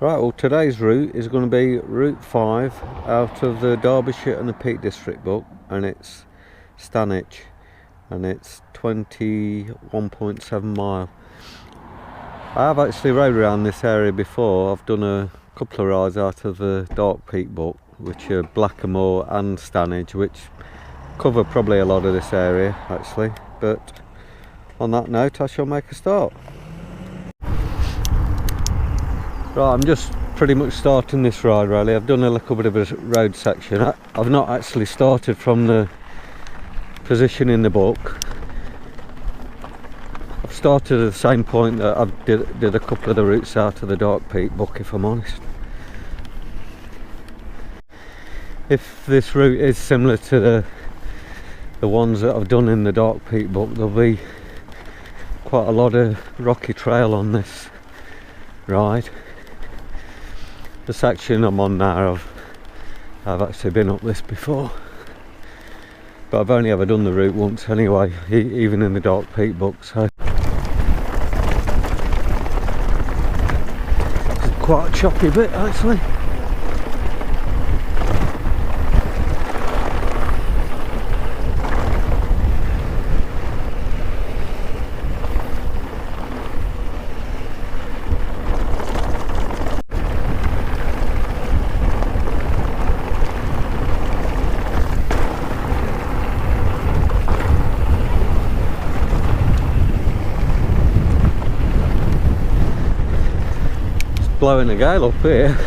Right, well today's route is going to be Route 5 out of the Derbyshire and the Peak District book, and it's Stanage, and it's 21.7 mile. I have actually rode around this area before. I've done a couple of rides out of the Dark Peak book, which are Blackamoor and Stanage, which cover probably a lot of this area actually, but on that note I shall make a start. Right, I'm just pretty much starting this ride really. I've done a little bit of a road section. I've not actually started from the position in the book. I've started at the same point that I did a couple of the routes out of the Dark Peak book, if I'm honest. If this route is similar to the ones that I've done in the Dark Peak book, there'll be quite a lot of rocky trail on this ride. The section I'm on now, I've actually been up this before, but I've only ever done the route once anyway, even in the Dark Peak book, so it's quite a choppy bit actually. Blowing a gale up here.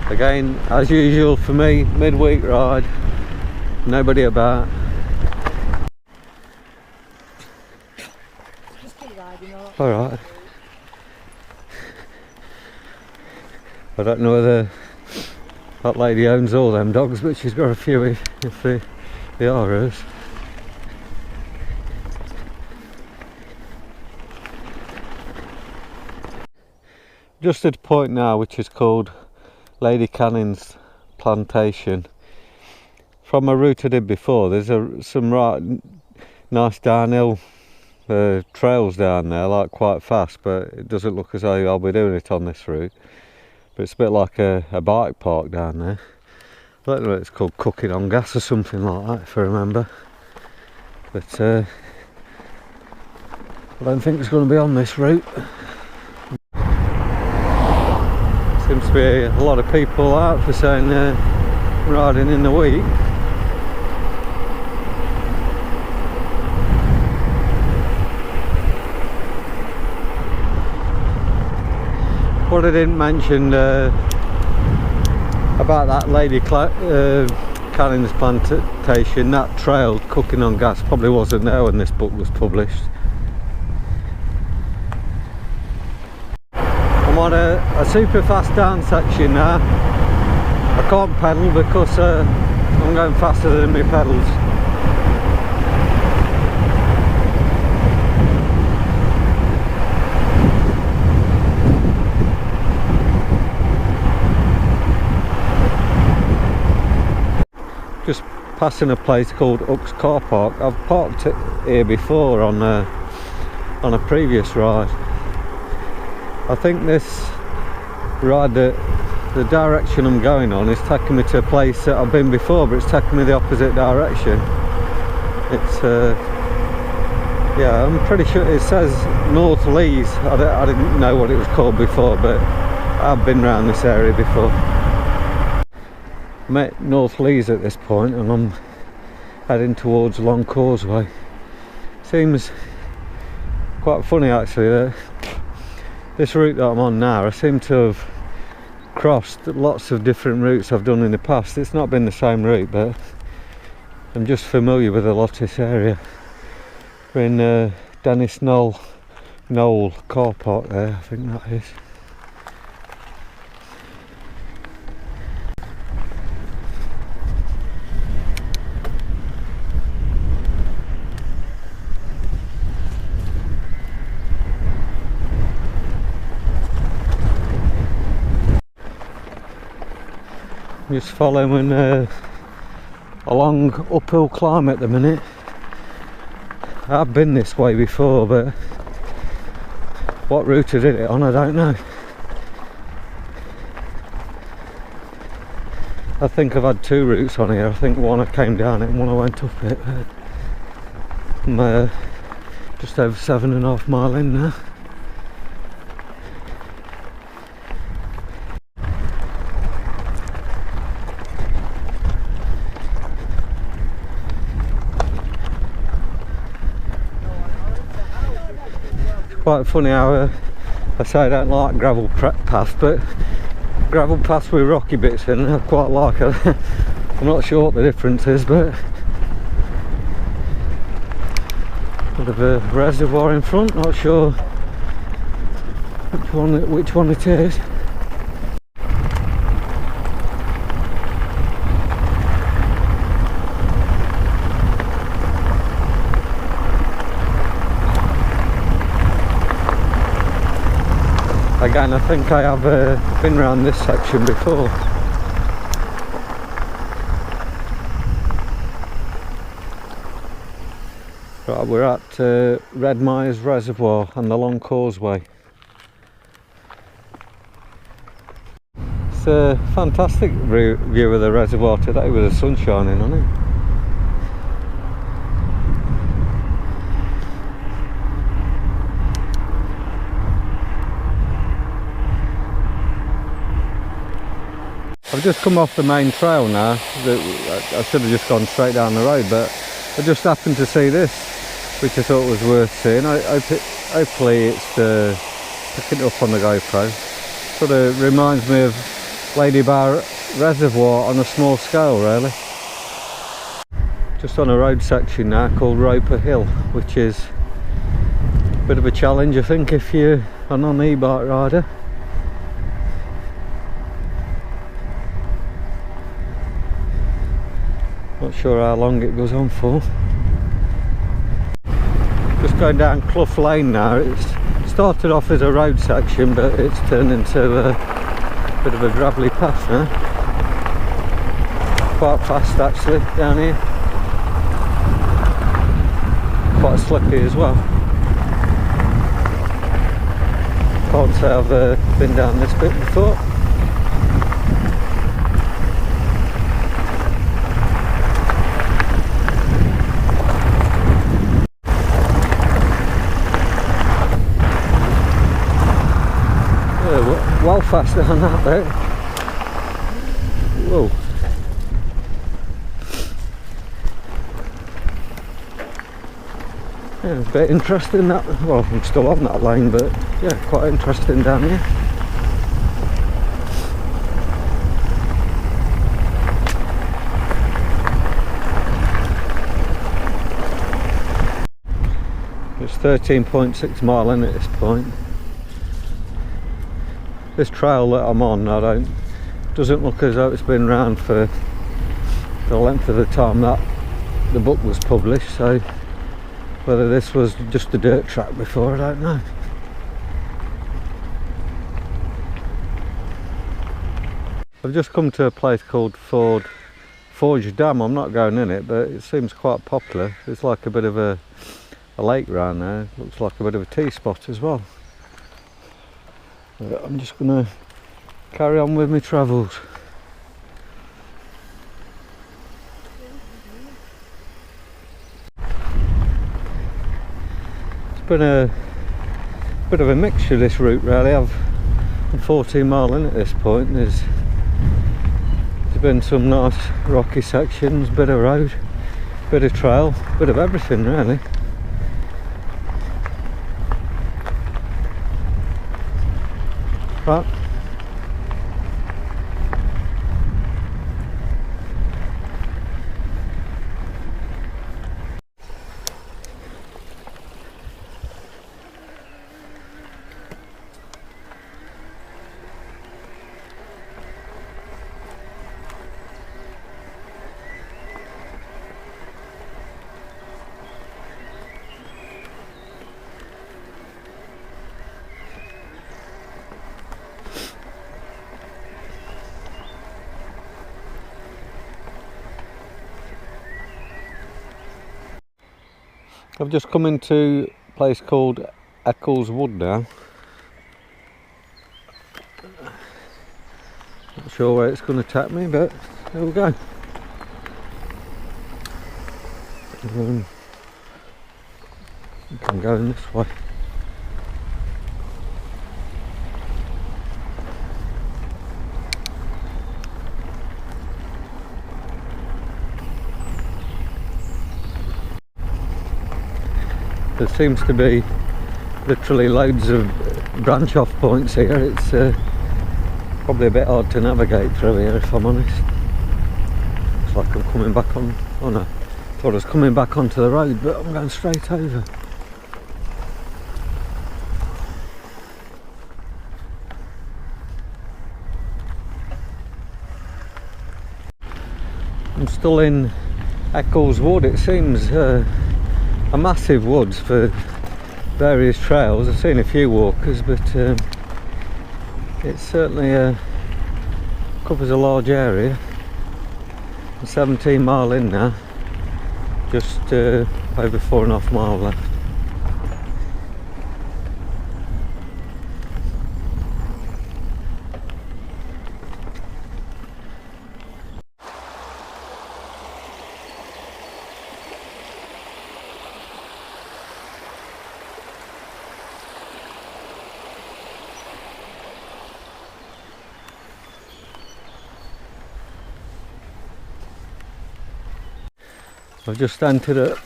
Again, as usual for me, midweek ride, nobody about. Alright. I don't know whether that lady owns all them dogs, but she's got a few if they are hers. Just at a point now which is called Lady Canning's Plantation. From a route I did before, there's some right nice downhill trails down there, like quite fast, but it doesn't look as though I'll be doing it on this route. But it's a bit like a bike park down there. I don't know what it's called, Cooking on Gas or something like that, if I remember. But I don't think it's going to be on this route. Seems to be a lot of people out for saying riding in the week. What I didn't mention about that Lady Canning's Plantation, that trail, Cooking on Gas, probably wasn't there when this book was published. I'm on a super fast down section now. I can't pedal because I'm going faster than my pedals. Just passing a place called Uck's Car Park. I've parked it here before on a previous ride. I think this ride, the direction I'm going on is taking me to a place that I've been before, but it's taking me the opposite direction. It's yeah, I'm pretty sure it says North Lees. I didn't know what it was called before, but I've been around this area before. I'm at North Lees at this point and I'm heading towards Long Causeway. Seems quite funny actually that this route that I'm on now, I seem to have crossed lots of different routes I've done in the past. It's not been the same route, but I'm just familiar with a lot of this area. We're in Dennis Knoll car park there, I think that is. Just following a long uphill climb at the minute. I've been this way before, but what route I did it on, I don't know. I think I've had two routes on here. I think one I came down it and one I went up it. I'm just over 7.5 miles in now. Quite funny how I say I don't like gravel paths, but gravel paths with rocky bits in I quite like it. I'm not sure what the difference is, but bit of a reservoir in front, not sure which one it is. Again, I think I have been around this section before. Right, we're at Red Myers Reservoir and the Long Causeway. It's a fantastic view of the reservoir today with the sun shining on it. I've just come off the main trail now. I should have just gone straight down the road, but I just happened to see this, which I thought was worth seeing. Hopefully it's picking it up on the GoPro. Sort of reminds me of Lady Bar Reservoir on a small scale, really. Just on a road section now called Roper Hill, which is a bit of a challenge, I think, if you're a non-e-bike rider. Not sure how long it goes on for. Just going down Clough Lane now. It's started off as a road section, but it's turned into a bit of a gravelly path now. Quite fast actually down here. Quite slippy as well. Can't say I've been down this bit before. Well faster than that bit. Whoa. Yeah, it's a bit interesting that. Well, I'm still on that lane, but yeah, quite interesting down here. It's 13.6 miles in at this point. This trail that I'm on, doesn't look as though it's been around for the length of the time that the book was published, so whether this was just a dirt track before, I don't know. I've just come to a place called Forge Dam. I'm not going in it, but it seems quite popular. There's like a bit of a lake around there. Looks like a bit of a tea spot as well. I'm just going to carry on with my travels. It's been a bit of a mixture, this route, really. I'm 14 miles in at this point. There's been some nice rocky sections, bit of road, bit of trail, bit of everything, really. Right. I've just come into a place called Eccles Wood now. Not sure where it's going to take me, but there we go. I'm going this way. There seems to be literally loads of branch off points here. It's probably a bit hard to navigate through here, if I'm honest. Looks like I'm coming back on. Oh no, thought I was coming back onto the road, but I'm going straight over. I'm still in Eccles Wood. It seems a massive woods for various trails. I've seen a few walkers, but it certainly covers a large area. I'm 17 mile in now, just over 4.5 miles left. I've just entered a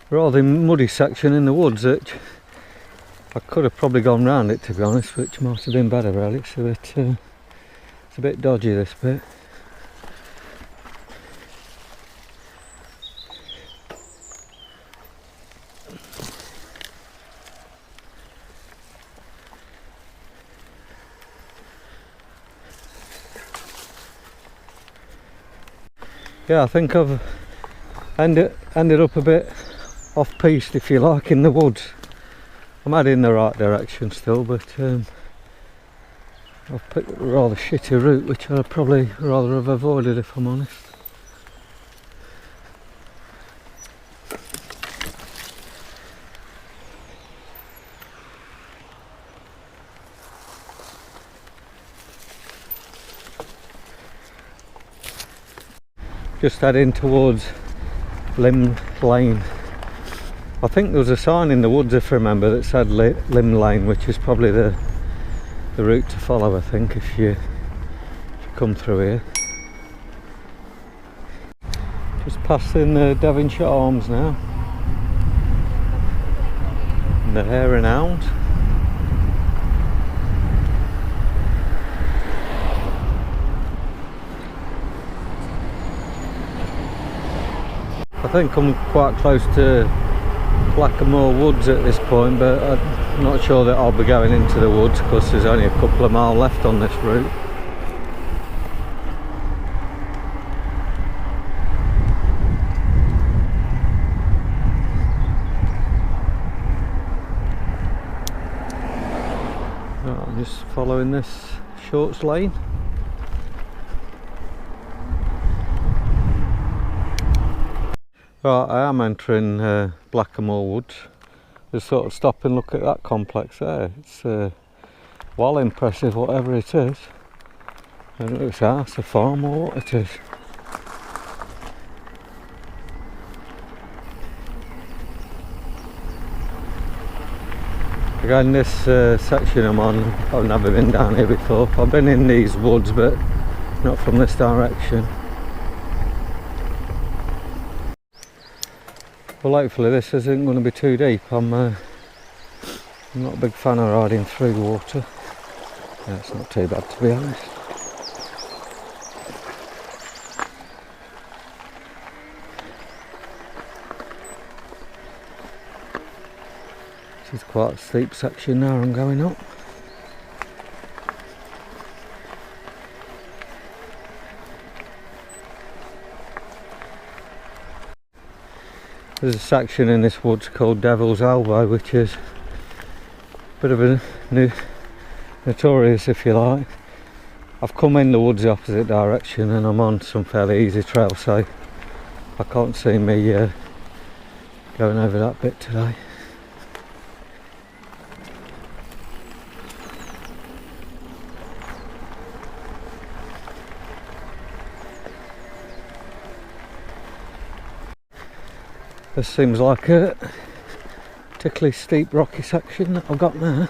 rather muddy section in the woods that I could have probably gone round it, to be honest, which might have been better really. So it's a bit dodgy, this bit. Yeah, I think I've ended up a bit off-piste, if you like, in the woods. I'm heading in the right direction still, but I've picked a rather shitty route, which I'd probably rather have avoided, if I'm honest. Just heading towards Lim Lane. I think there was a sign in the woods, if I remember, that said Lim Lane, which is probably the route to follow, I think, if you come through here. Just passing the Devonshire Arms now, and the Hare and Hound. I think I'm quite close to Blackamoor Woods at this point, but I'm not sure that I'll be going into the woods because there's only a couple of miles left on this route. Right, I'm just following this Shorts Lane. Right, I am entering Blackamoor Woods. Just sort of stop and look at that complex there. It's well impressive, whatever it is. I don't know if it's a house, a farm, or what it is. Again, this section I'm on, I've never been down here before. I've been in these woods, but not from this direction. Well, hopefully this isn't going to be too deep. I'm not a big fan of riding through water. Yeah, it's not too bad, to be honest. This is quite a steep section now I'm going up. There's a section in this woods called Devil's Elbow, which is a bit of a notorious, if you like. I've come in the woods the opposite direction and I'm on some fairly easy trail, so I can't see me going over that bit today. This seems like a particularly steep rocky section that I've got there.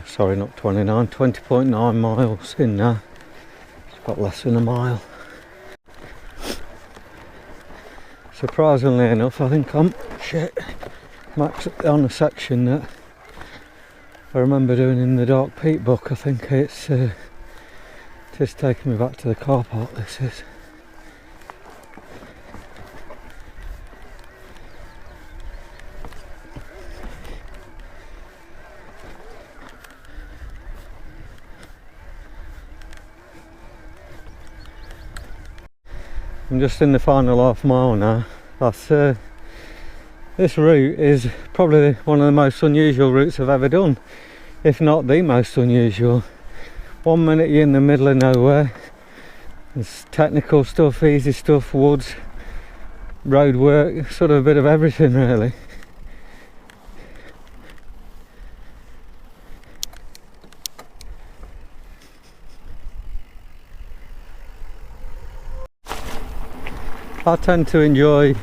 Sorry, not 29, 20.9 miles in there. It's got less than a mile. Surprisingly enough, I think I'm max on a section that I remember doing in the Dark Peak book. I think it's just taking me back to the car park. This is. I'm just in the final half mile now. That's this route is probably one of the most unusual routes I've ever done, if not the most unusual. 1 minute you're in the middle of nowhere. There's technical stuff, easy stuff, woods, road work, sort of a bit of everything really. I tend to enjoy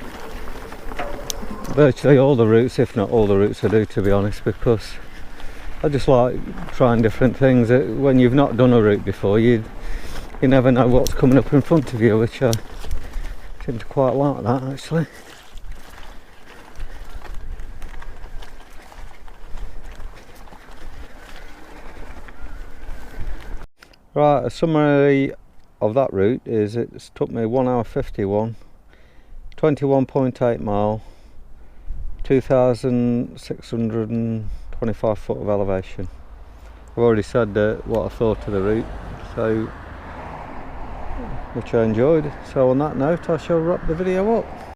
virtually all the routes, if not all the routes I do, to be honest, because I just like trying different things. When you've not done a route before, you never know what's coming up in front of you, which I seem to quite like that actually. Right, a summary of that route is it's took me 1 hour 51, 21.8 mile, 2,625 foot of elevation. I've already said what I thought of the route, so which I enjoyed. So on that note, I shall wrap the video up.